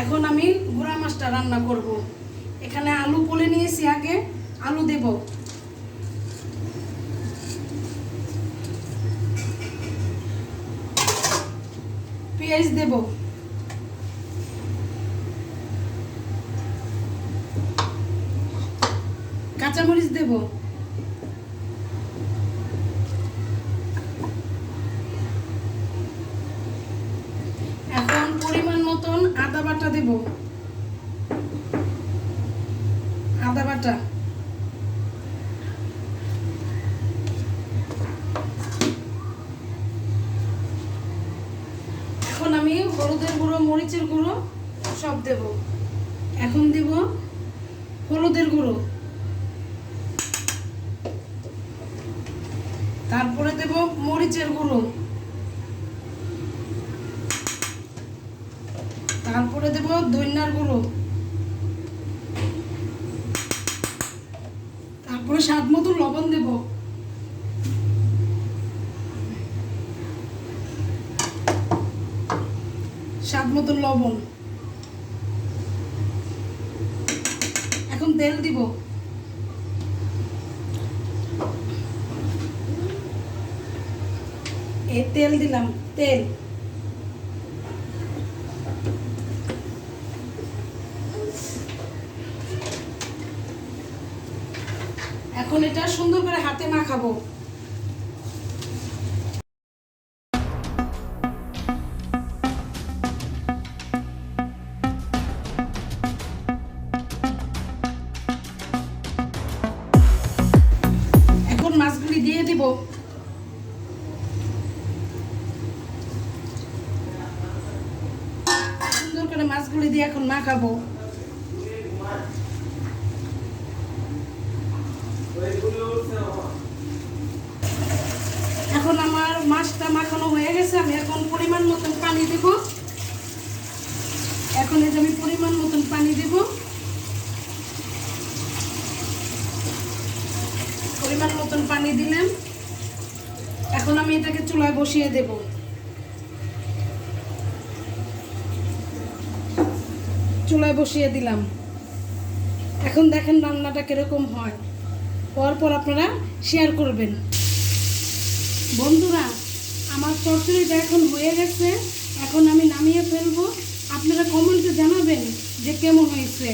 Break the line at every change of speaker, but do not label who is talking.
এখন আমি গুঁড়া মাছটা রান্না করব। এখানে আলু পলে নিয়েছি, আগে আলু দেব, পেঁয়াজ দেব, কাঁচামরিচ দেব, এখন পরিমাণ মতন আদা বাটা দেব, আদা বাটা, এখন আমি হলুদের গুঁড়ো, মরিচের গুঁড়ো সব দেব। এখন দেব হলুদের গুঁড়ো, তারপরে দেব মরিচের গুঁড়ো, তারপরে দেব ধনিয়ার গুঁড়ো, তারপরে স্বাদ মতো লবণ দেব, স্বাদ মতো লবণ। এখন তেল দিব, এই তেল দিলাম, তেল, এখন এটা সুন্দর করে হাতে মাখাবো। এখন মাছগুলি দিয়ে দিব, সুন্দর করে মাছগুলি দিয়ে এখন মাখাবো। এখন আমার মাছটা মাখানো হয়ে গেছে, আমি এখন পরিমাণ মতন পানি দেব। এখন এই যে আমি পরিমাণ মতন পানি দেব, পরিমাণ মতন পানি দিলাম। এখন আমি এটাকে চুলায় বসিয়ে দেব। চুলায় বসিয়ে দিলাম। এখন দেখেন রান্নাটা কিরকম হয়, পরপর আপনারা শেয়ার করবেন। বন্ধুরা, আমার চচ্চড়িটা এখন হয়ে গেছে, এখন আমি নামিয়ে ফেলবো। আপনারা কমেন্টে জানাবেন যে কেমন হয়েছে।